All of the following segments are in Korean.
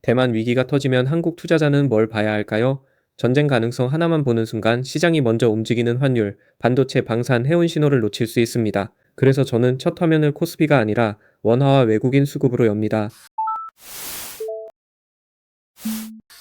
대만 위기가 터지면 한국 투자자는 뭘 봐야 할까요? 전쟁 가능성 하나만 보는 순간 시장이 먼저 움직이는 환율, 반도체, 방산, 해운 신호를 놓칠 수 있습니다. 그래서 저는 첫 화면을 코스피가 아니라 원화와 외국인 수급으로 엽니다.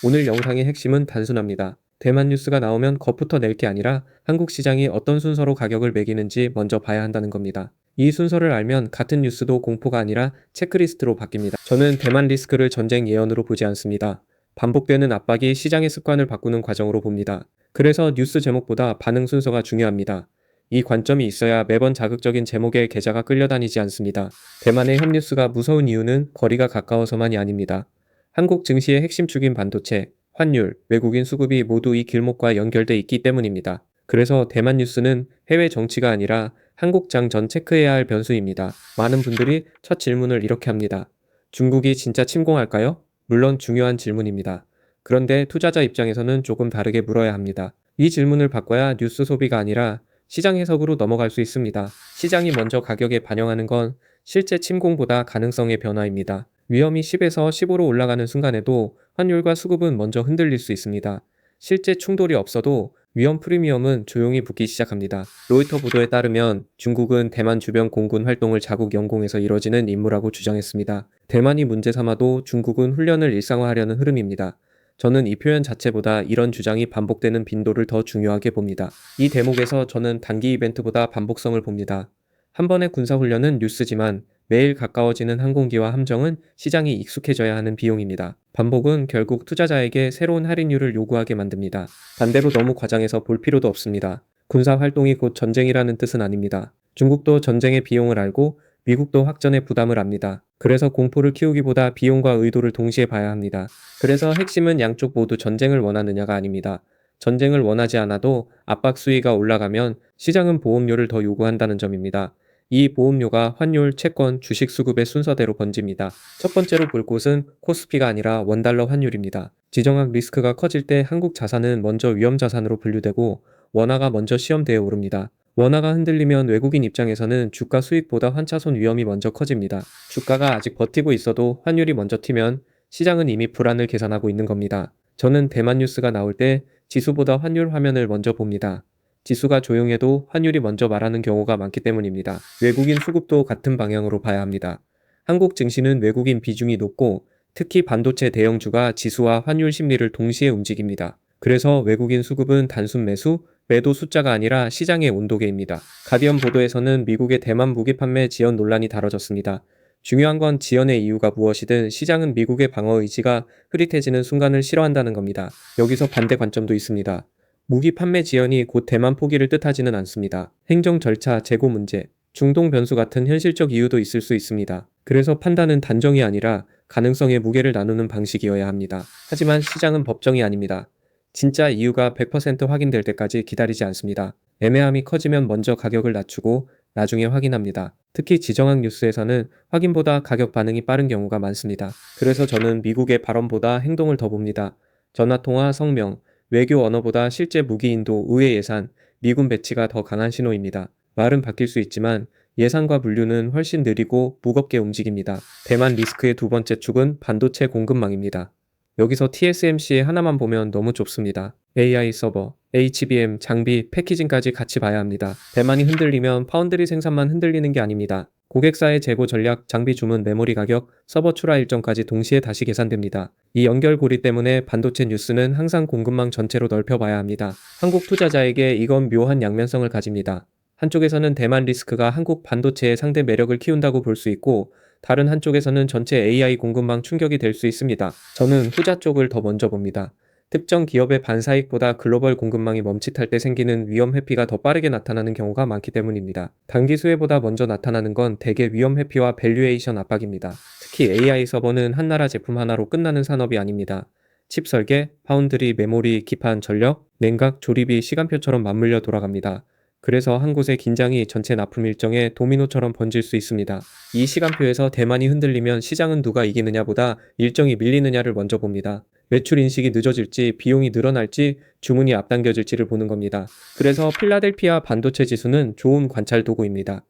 오늘 영상의 핵심은 단순합니다. 대만 뉴스가 나오면 겁부터 낼 게 아니라 한국 시장이 어떤 순서로 가격을 매기는지 먼저 봐야 한다는 겁니다. 이 순서를 알면 같은 뉴스도 공포가 아니라 체크리스트로 바뀝니다. 저는 대만 리스크를 전쟁 예언으로 보지 않습니다. 반복되는 압박이 시장의 습관을 바꾸는 과정으로 봅니다. 그래서 뉴스 제목보다 반응 순서가 중요합니다. 이 관점이 있어야 매번 자극적인 제목에 계좌가 끌려다니지 않습니다. 대만의 협뉴스가 무서운 이유는 거리가 가까워서만이 아닙니다. 한국 증시의 핵심 축인 반도체, 환율, 외국인 수급이 모두 이 길목과 연결돼 있기 때문입니다. 그래서 대만 뉴스는 해외 정치가 아니라 한국장 전 체크해야 할 변수입니다. 많은 분들이 첫 질문을 이렇게 합니다. 중국이 진짜 침공할까요? 물론 중요한 질문입니다. 그런데 투자자 입장에서는 조금 다르게 물어야 합니다. 이 질문을 바꿔야 뉴스 소비가 아니라 시장 해석으로 넘어갈 수 있습니다. 시장이 먼저 가격에 반영하는 건 실제 침공보다 가능성의 변화입니다. 위험이 10에서 15로 올라가는 순간에도 환율과 수급은 먼저 흔들릴 수 있습니다. 실제 충돌이 없어도 위험 프리미엄은 조용히 붙기 시작합니다. 로이터 보도에 따르면 중국은 대만 주변 공군 활동을 자국 영공에서 이뤄지는 임무라고 주장했습니다. 대만이 문제 삼아도 중국은 훈련을 일상화하려는 흐름입니다. 저는 이 표현 자체보다 이런 주장이 반복되는 빈도를 더 중요하게 봅니다. 이 대목에서 저는 단기 이벤트보다 반복성을 봅니다. 한 번의 군사훈련은 뉴스지만 매일 가까워지는 항공기와 함정은 시장이 익숙해져야 하는 비용입니다. 반복은 결국 투자자에게 새로운 할인율을 요구하게 만듭니다. 반대로 너무 과장해서 볼 필요도 없습니다. 군사활동이 곧 전쟁이라는 뜻은 아닙니다. 중국도 전쟁의 비용을 알고 미국도 확전의 부담을 압니다. 그래서 공포를 키우기보다 비용과 의도를 동시에 봐야 합니다. 그래서 핵심은 양쪽 모두 전쟁을 원하느냐가 아닙니다. 전쟁을 원하지 않아도 압박 수위가 올라가면 시장은 보험료를 더 요구한다는 점입니다. 이 보험료가 환율, 채권, 주식 수급의 순서대로 번집니다. 첫 번째로 볼 곳은 코스피가 아니라 원달러 환율입니다. 지정학 리스크가 커질 때 한국 자산은 먼저 위험 자산으로 분류되고 원화가 먼저 시험대에 오릅니다. 원화가 흔들리면 외국인 입장에서는 주가 수익보다 환차손 위험이 먼저 커집니다. 주가가 아직 버티고 있어도 환율이 먼저 튀면 시장은 이미 불안을 계산하고 있는 겁니다. 저는 대만 뉴스가 나올 때 지수보다 환율 화면을 먼저 봅니다. 지수가 조용해도 환율이 먼저 말하는 경우가 많기 때문입니다. 외국인 수급도 같은 방향으로 봐야 합니다. 한국 증시는 외국인 비중이 높고 특히 반도체 대형주가 지수와 환율 심리를 동시에 움직입니다. 그래서 외국인 수급은 단순 매수, 매도 숫자가 아니라 시장의 온도계입니다. 가디언 보도에서는 미국의 대만 무기 판매 지연 논란이 다뤄졌습니다. 중요한 건 지연의 이유가 무엇이든 시장은 미국의 방어 의지가 흐릿해지는 순간을 싫어한다는 겁니다. 여기서 반대 관점도 있습니다. 무기 판매 지연이 곧 대만 포기를 뜻하지는 않습니다. 행정 절차, 재고 문제, 중동 변수 같은 현실적 이유도 있을 수 있습니다. 그래서 판단은 단정이 아니라 가능성의 무게를 나누는 방식이어야 합니다. 하지만 시장은 법정이 아닙니다. 진짜 이유가 100% 확인될 때까지 기다리지 않습니다. 애매함이 커지면 먼저 가격을 낮추고 나중에 확인합니다. 특히 지정학 뉴스에서는 확인보다 가격 반응이 빠른 경우가 많습니다. 그래서 저는 미국의 발언보다 행동을 더 봅니다. 전화통화, 성명, 외교 언어보다 실제 무기 인도, 의회 예산, 미군 배치가 더 강한 신호입니다. 말은 바뀔 수 있지만 예산과 물류는 훨씬 느리고 무겁게 움직입니다. 대만 리스크의 두 번째 축은 반도체 공급망입니다. 여기서 TSMC 하나만 보면 너무 좁습니다. AI 서버, HBM, 장비, 패키징까지 같이 봐야 합니다. 대만이 흔들리면 파운드리 생산만 흔들리는 게 아닙니다. 고객사의 재고 전략, 장비 주문, 메모리 가격, 서버 출하 일정까지 동시에 다시 계산됩니다. 이 연결고리 때문에 반도체 뉴스는 항상 공급망 전체로 넓혀봐야 합니다. 한국 투자자에게 이건 묘한 양면성을 가집니다. 한쪽에서는 대만 리스크가 한국 반도체의 상대 매력을 키운다고 볼 수 있고 다른 한쪽에서는 전체 AI 공급망 충격이 될 수 있습니다. 저는 후자 쪽을 더 먼저 봅니다. 특정 기업의 반사익보다 글로벌 공급망이 멈칫할 때 생기는 위험 회피가 더 빠르게 나타나는 경우가 많기 때문입니다. 단기 수혜보다 먼저 나타나는 건 대개 위험 회피와 밸류에이션 압박입니다. 특히 AI 서버는 한 나라 제품 하나로 끝나는 산업이 아닙니다. 칩 설계, 파운드리, 메모리, 기판, 전력, 냉각, 조립이 시간표처럼 맞물려 돌아갑니다. 그래서 한 곳의 긴장이 전체 납품 일정에 도미노처럼 번질 수 있습니다. 이 시간표에서 대만이 흔들리면 시장은 누가 이기느냐보다 일정이 밀리느냐를 먼저 봅니다. 매출 인식이 늦어질지, 비용이 늘어날지, 주문이 앞당겨질지를 보는 겁니다. 그래서 필라델피아 반도체 지수는 좋은 관찰 도구입니다.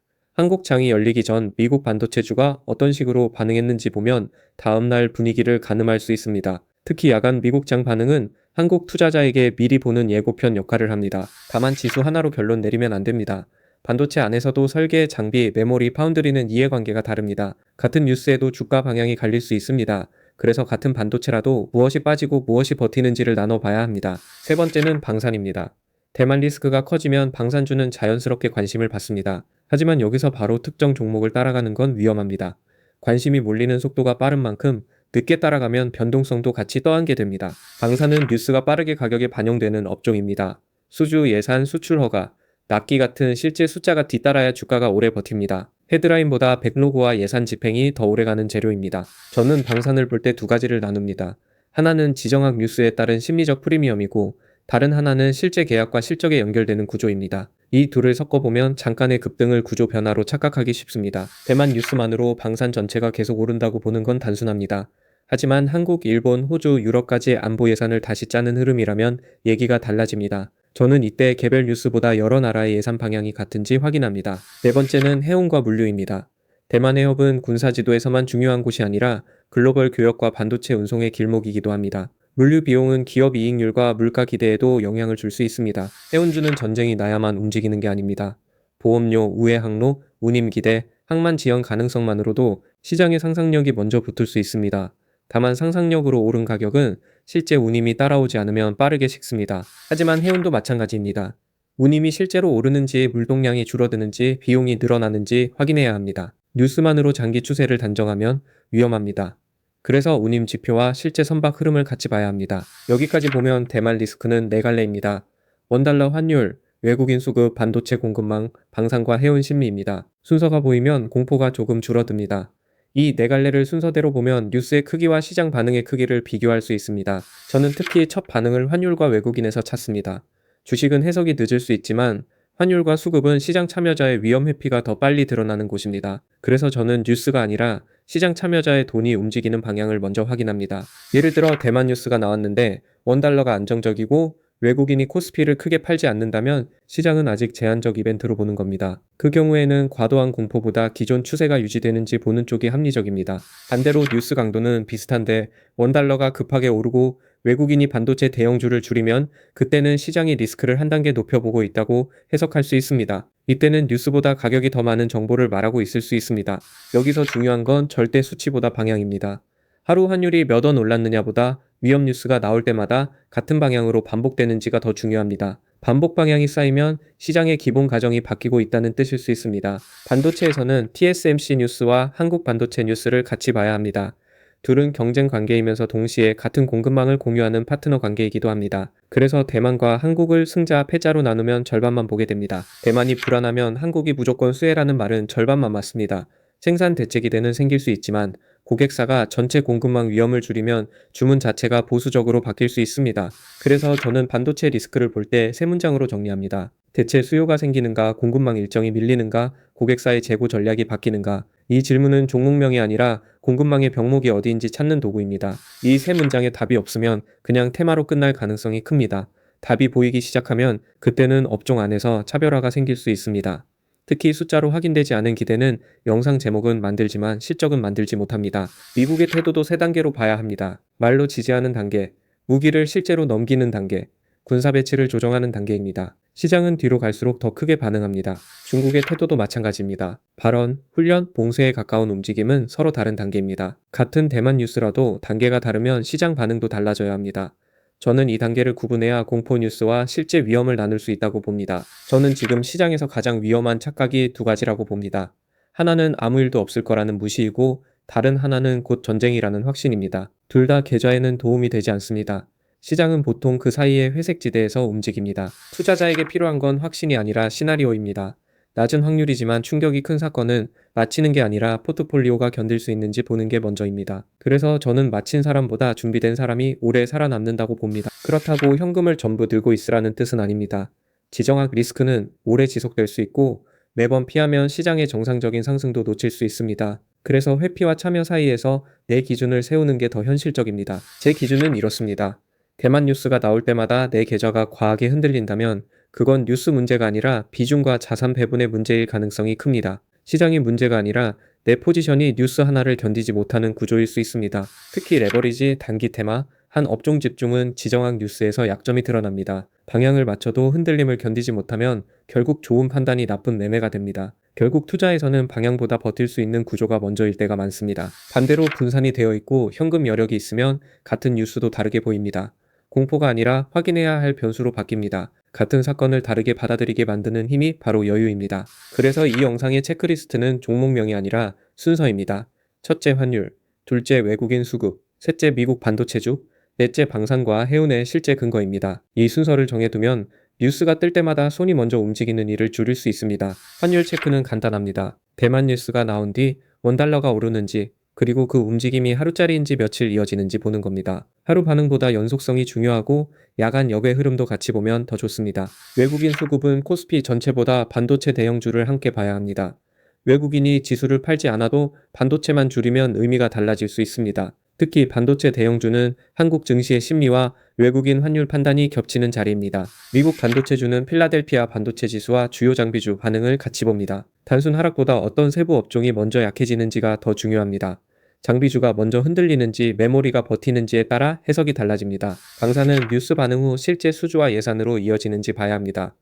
한국장이 열리기 전 미국 반도체주가 어떤 식으로 반응했는지 보면 다음날 분위기를 가늠할 수 있습니다. 특히 야간 미국장 반응은 한국 투자자에게 미리 보는 예고편 역할을 합니다. 다만 지수 하나로 결론 내리면 안 됩니다. 반도체 안에서도 설계, 장비, 메모리, 파운드리는 이해관계가 다릅니다. 같은 뉴스에도 주가 방향이 갈릴 수 있습니다. 그래서 같은 반도체라도 무엇이 빠지고 무엇이 버티는지를 나눠봐야 합니다. 세 번째는 방산입니다. 대만 리스크가 커지면 방산주는 자연스럽게 관심을 받습니다. 하지만 여기서 바로 특정 종목을 따라가는 건 위험합니다. 관심이 몰리는 속도가 빠른 만큼 늦게 따라가면 변동성도 같이 떠안게 됩니다. 방산은 뉴스가 빠르게 가격에 반영되는 업종입니다. 수주, 예산, 수출 허가, 납기 같은 실제 숫자가 뒤따라야 주가가 오래 버팁니다. 헤드라인보다 백로그와 예산 집행이 더 오래가는 재료입니다. 저는 방산을 볼 때 두 가지를 나눕니다. 하나는 지정학 뉴스에 따른 심리적 프리미엄이고 다른 하나는 실제 계약과 실적에 연결되는 구조입니다. 이 둘을 섞어보면 잠깐의 급등을 구조 변화로 착각하기 쉽습니다. 대만 뉴스만으로 방산 전체가 계속 오른다고 보는 건 단순합니다. 하지만 한국, 일본, 호주, 유럽까지 안보 예산을 다시 짜는 흐름이라면 얘기가 달라집니다. 저는 이때 개별 뉴스보다 여러 나라의 예산 방향이 같은지 확인합니다. 네 번째는 해운과 물류입니다. 대만 해협은 군사지도에서만 중요한 곳이 아니라 글로벌 교역과 반도체 운송의 길목이기도 합니다. 물류 비용은 기업 이익률과 물가 기대에도 영향을 줄 수 있습니다. 해운주는 전쟁이 나야만 움직이는 게 아닙니다. 보험료, 우회 항로, 운임 기대, 항만 지연 가능성만으로도 시장의 상상력이 먼저 붙을 수 있습니다. 다만 상상력으로 오른 가격은 실제 운임이 따라오지 않으면 빠르게 식습니다. 하지만 해운도 마찬가지입니다. 운임이 실제로 오르는지 물동량이 줄어드는지 비용이 늘어나는지 확인해야 합니다. 뉴스만으로 장기 추세를 단정하면 위험합니다. 그래서 운임 지표와 실제 선박 흐름을 같이 봐야 합니다. 여기까지 보면 대만 리스크는 네 갈래입니다. 원달러 환율, 외국인 수급, 반도체 공급망, 방산과 해운 심리입니다. 순서가 보이면 공포가 조금 줄어듭니다. 이 네 갈래를 순서대로 보면 뉴스의 크기와 시장 반응의 크기를 비교할 수 있습니다. 저는 특히 첫 반응을 환율과 외국인에서 찾습니다. 주식은 해석이 늦을 수 있지만 환율과 수급은 시장 참여자의 위험 회피가 더 빨리 드러나는 곳입니다. 그래서 저는 뉴스가 아니라 시장 참여자의 돈이 움직이는 방향을 먼저 확인합니다. 예를 들어 대만 뉴스가 나왔는데 원달러가 안정적이고 외국인이 코스피를 크게 팔지 않는다면 시장은 아직 제한적 이벤트로 보는 겁니다. 그 경우에는 과도한 공포보다 기존 추세가 유지되는지 보는 쪽이 합리적입니다. 반대로 뉴스 강도는 비슷한데 원달러가 급하게 오르고 외국인이 반도체 대형주를 줄이면 그때는 시장이 리스크를 한 단계 높여보고 있다고 해석할 수 있습니다. 이때는 뉴스보다 가격이 더 많은 정보를 말하고 있을 수 있습니다. 여기서 중요한 건 절대 수치보다 방향입니다. 하루 환율이 몇 원 올랐느냐보다 위험 뉴스가 나올 때마다 같은 방향으로 반복되는지가 더 중요합니다. 반복 방향이 쌓이면 시장의 기본 가정이 바뀌고 있다는 뜻일 수 있습니다. 반도체에서는 TSMC 뉴스와 한국 반도체 뉴스를 같이 봐야 합니다. 둘은 경쟁 관계이면서 동시에 같은 공급망을 공유하는 파트너 관계이기도 합니다. 그래서 대만과 한국을 승자, 패자로 나누면 절반만 보게 됩니다. 대만이 불안하면 한국이 무조건 수혜라는 말은 절반만 맞습니다. 생산 대체 기대는 생길 수 있지만 고객사가 전체 공급망 위험을 줄이면 주문 자체가 보수적으로 바뀔 수 있습니다. 그래서 저는 반도체 리스크를 볼 때 세 문장으로 정리합니다. 대체 수요가 생기는가, 공급망 일정이 밀리는가, 고객사의 재고 전략이 바뀌는가. 이 질문은 종목명이 아니라 공급망의 병목이 어디인지 찾는 도구입니다. 이 세 문장에 답이 없으면 그냥 테마로 끝날 가능성이 큽니다. 답이 보이기 시작하면 그때는 업종 안에서 차별화가 생길 수 있습니다. 특히 숫자로 확인되지 않은 기대는 영상 제목은 만들지만 실적은 만들지 못합니다. 미국의 태도도 세 단계로 봐야 합니다. 말로 지지하는 단계, 무기를 실제로 넘기는 단계, 군사 배치를 조정하는 단계입니다. 시장은 뒤로 갈수록 더 크게 반응합니다. 중국의 태도도 마찬가지입니다. 발언, 훈련, 봉쇄에 가까운 움직임은 서로 다른 단계입니다. 같은 대만 뉴스라도 단계가 다르면 시장 반응도 달라져야 합니다. 저는 이 단계를 구분해야 공포 뉴스와 실제 위험을 나눌 수 있다고 봅니다. 저는 지금 시장에서 가장 위험한 착각이 두 가지라고 봅니다. 하나는 아무 일도 없을 거라는 무시이고 다른 하나는 곧 전쟁이라는 확신입니다. 둘 다 계좌에는 도움이 되지 않습니다. 시장은 보통 그 사이의 회색지대에서 움직입니다. 투자자에게 필요한 건 확신이 아니라 시나리오입니다. 낮은 확률이지만 충격이 큰 사건은 맞히는 게 아니라 포트폴리오가 견딜 수 있는지 보는 게 먼저입니다. 그래서 저는 맞힌 사람보다 준비된 사람이 오래 살아남는다고 봅니다. 그렇다고 현금을 전부 들고 있으라는 뜻은 아닙니다. 지정학 리스크는 오래 지속될 수 있고 매번 피하면 시장의 정상적인 상승도 놓칠 수 있습니다. 그래서 회피와 참여 사이에서 내 기준을 세우는 게 더 현실적입니다. 제 기준은 이렇습니다. 대만 뉴스가 나올 때마다 내 계좌가 과하게 흔들린다면 그건 뉴스 문제가 아니라 비중과 자산 배분의 문제일 가능성이 큽니다. 시장이 문제가 아니라 내 포지션이 뉴스 하나를 견디지 못하는 구조일 수 있습니다. 특히 레버리지, 단기 테마, 한 업종 집중은 지정학 뉴스에서 약점이 드러납니다. 방향을 맞춰도 흔들림을 견디지 못하면 결국 좋은 판단이 나쁜 매매가 됩니다. 결국 투자에서는 방향보다 버틸 수 있는 구조가 먼저일 때가 많습니다. 반대로 분산이 되어 있고 현금 여력이 있으면 같은 뉴스도 다르게 보입니다. 공포가 아니라 확인해야 할 변수로 바뀝니다. 같은 사건을 다르게 받아들이게 만드는 힘이 바로 여유입니다. 그래서 이 영상의 체크리스트는 종목명이 아니라 순서입니다. 첫째 환율, 둘째 외국인 수급, 셋째 미국 반도체주, 넷째 방산과 해운의 실제 근거입니다. 이 순서를 정해두면 뉴스가 뜰 때마다 손이 먼저 움직이는 일을 줄일 수 있습니다. 환율 체크는 간단합니다. 대만 뉴스가 나온 뒤 원달러가 오르는지 그리고 그 움직임이 하루짜리인지 며칠 이어지는지 보는 겁니다. 하루 반응보다 연속성이 중요하고 야간 역의 흐름도 같이 보면 더 좋습니다. 외국인 수급은 코스피 전체보다 반도체 대형주를 함께 봐야 합니다. 외국인이 지수를 팔지 않아도 반도체만 줄이면 의미가 달라질 수 있습니다. 특히 반도체 대형주는 한국 증시의 심리와 외국인 환율 판단이 겹치는 자리입니다. 미국 반도체주는 필라델피아 반도체 지수와 주요 장비주 반응을 같이 봅니다. 단순 하락보다 어떤 세부 업종이 먼저 약해지는지가 더 중요합니다. 장비주가 먼저 흔들리는지 메모리가 버티는지에 따라 해석이 달라집니다. 방사는 뉴스 반응 후 실제 수주와 예산으로 이어지는지 봐야 합니다.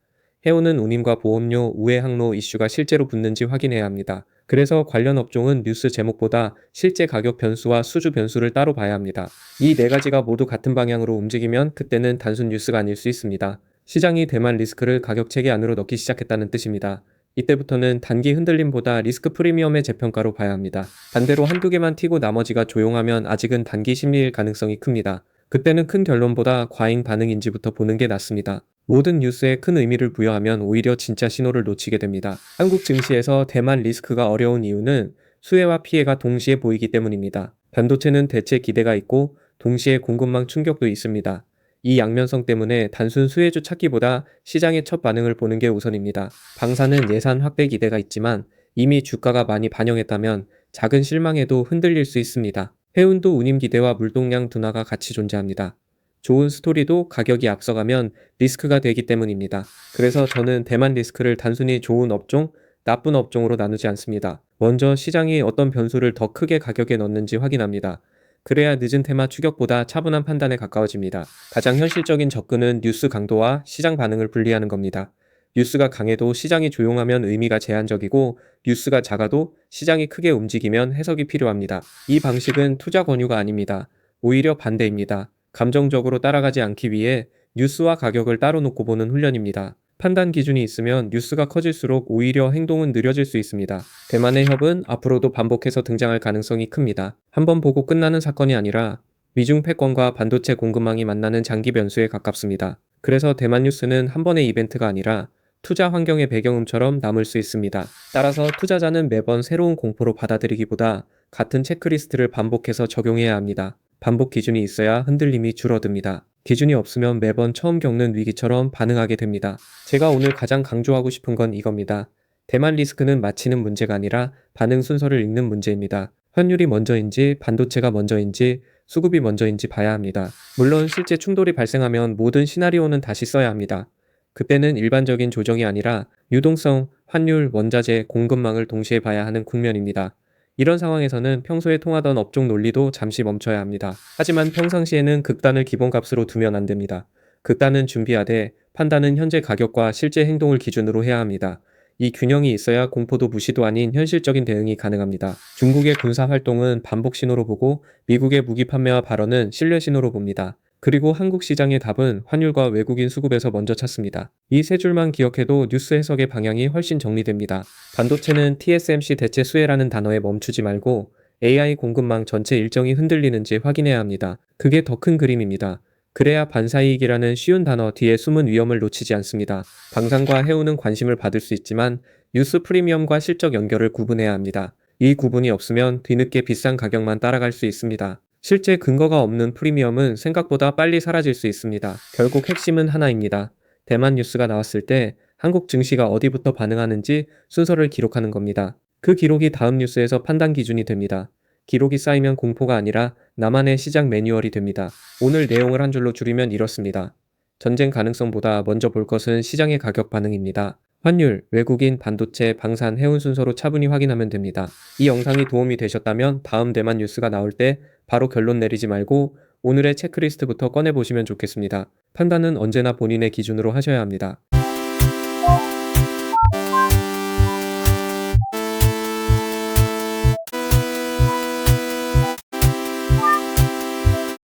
해운은 운임과 보험료, 우회 항로 이슈가 실제로 붙는지 확인해야 합니다. 그래서 관련 업종은 뉴스 제목보다 실제 가격 변수와 수주 변수를 따로 봐야 합니다. 이 네 가지가 모두 같은 방향으로 움직이면 그때는 단순 뉴스가 아닐 수 있습니다. 시장이 대만 리스크를 가격 체계 안으로 넣기 시작했다는 뜻입니다. 이때부터는 단기 흔들림보다 리스크 프리미엄의 재평가로 봐야 합니다. 반대로 한두 개만 튀고 나머지가 조용하면 아직은 단기 심리일 가능성이 큽니다. 그때는 큰 결론보다 과잉 반응인지부터 보는 게 낫습니다. 모든 뉴스에 큰 의미를 부여하면 오히려 진짜 신호를 놓치게 됩니다. 한국 증시에서 대만 리스크가 어려운 이유는 수혜와 피해가 동시에 보이기 때문입니다. 반도체는 대체 기대가 있고 동시에 공급망 충격도 있습니다. 이 양면성 때문에 단순 수혜주 찾기보다 시장의 첫 반응을 보는 게 우선입니다. 방사는 예산 확대 기대가 있지만 이미 주가가 많이 반영했다면 작은 실망에도 흔들릴 수 있습니다. 해운도 운임 기대와 물동량 둔화가 같이 존재합니다. 좋은 스토리도 가격이 앞서가면 리스크가 되기 때문입니다. 그래서 저는 대만 리스크를 단순히 좋은 업종, 나쁜 업종으로 나누지 않습니다. 먼저 시장이 어떤 변수를 더 크게 가격에 넣는지 확인합니다. 그래야 늦은 테마 추격보다 차분한 판단에 가까워집니다. 가장 현실적인 접근은 뉴스 강도와 시장 반응을 분리하는 겁니다. 뉴스가 강해도 시장이 조용하면 의미가 제한적이고 뉴스가 작아도 시장이 크게 움직이면 해석이 필요합니다. 이 방식은 투자 권유가 아닙니다. 오히려 반대입니다. 감정적으로 따라가지 않기 위해 뉴스와 가격을 따로 놓고 보는 훈련입니다. 판단 기준이 있으면 뉴스가 커질수록 오히려 행동은 느려질 수 있습니다. 대만의 협은 앞으로도 반복해서 등장할 가능성이 큽니다. 한번 보고 끝나는 사건이 아니라 미중 패권과 반도체 공급망이 만나는 장기 변수에 가깝습니다. 그래서 대만 뉴스는 한 번의 이벤트가 아니라 투자 환경의 배경음처럼 남을 수 있습니다. 따라서 투자자는 매번 새로운 공포로 받아들이기보다 같은 체크리스트를 반복해서 적용해야 합니다. 반복 기준이 있어야 흔들림이 줄어듭니다. 기준이 없으면 매번 처음 겪는 위기처럼 반응하게 됩니다. 제가 오늘 가장 강조하고 싶은 건 이겁니다. 대만 리스크는 맞히는 문제가 아니라 반응 순서를 읽는 문제입니다. 환율이 먼저인지 반도체가 먼저인지 수급이 먼저인지 봐야 합니다. 물론 실제 충돌이 발생하면 모든 시나리오는 다시 써야 합니다. 그때는 일반적인 조정이 아니라 유동성, 환율, 원자재, 공급망을 동시에 봐야 하는 국면입니다. 이런 상황에서는 평소에 통하던 업종 논리도 잠시 멈춰야 합니다. 하지만 평상시에는 극단을 기본값으로 두면 안 됩니다. 극단은 준비하되 판단은 현재 가격과 실제 행동을 기준으로 해야 합니다. 이 균형이 있어야 공포도 무시도 아닌 현실적인 대응이 가능합니다. 중국의 군사 활동은 반복 신호로 보고 미국의 무기 판매와 발언은 신뢰 신호로 봅니다. 그리고 한국 시장의 답은 환율과 외국인 수급에서 먼저 찾습니다. 이 세 줄만 기억해도 뉴스 해석의 방향이 훨씬 정리됩니다. 반도체는 TSMC 대체 수혜라는 단어에 멈추지 말고 AI 공급망 전체 일정이 흔들리는지 확인해야 합니다. 그게 더 큰 그림입니다. 그래야 반사이익이라는 쉬운 단어 뒤에 숨은 위험을 놓치지 않습니다. 방산과 해운은 관심을 받을 수 있지만 뉴스 프리미엄과 실적 연결을 구분해야 합니다. 이 구분이 없으면 뒤늦게 비싼 가격만 따라갈 수 있습니다. 실제 근거가 없는 프리미엄은 생각보다 빨리 사라질 수 있습니다. 결국 핵심은 하나입니다. 대만 뉴스가 나왔을 때 한국 증시가 어디부터 반응하는지 순서를 기록하는 겁니다. 그 기록이 다음 뉴스에서 판단 기준이 됩니다. 기록이 쌓이면 공포가 아니라 나만의 시장 매뉴얼이 됩니다. 오늘 내용을 한 줄로 줄이면 이렇습니다. 전쟁 가능성보다 먼저 볼 것은 시장의 가격 반응입니다. 환율, 외국인, 반도체, 방산, 해운 순서로 차분히 확인하면 됩니다. 이 영상이 도움이 되셨다면 다음 대만 뉴스가 나올 때 바로 결론 내리지 말고 오늘의 체크리스트부터 꺼내보시면 좋겠습니다. 판단은 언제나 본인의 기준으로 하셔야 합니다.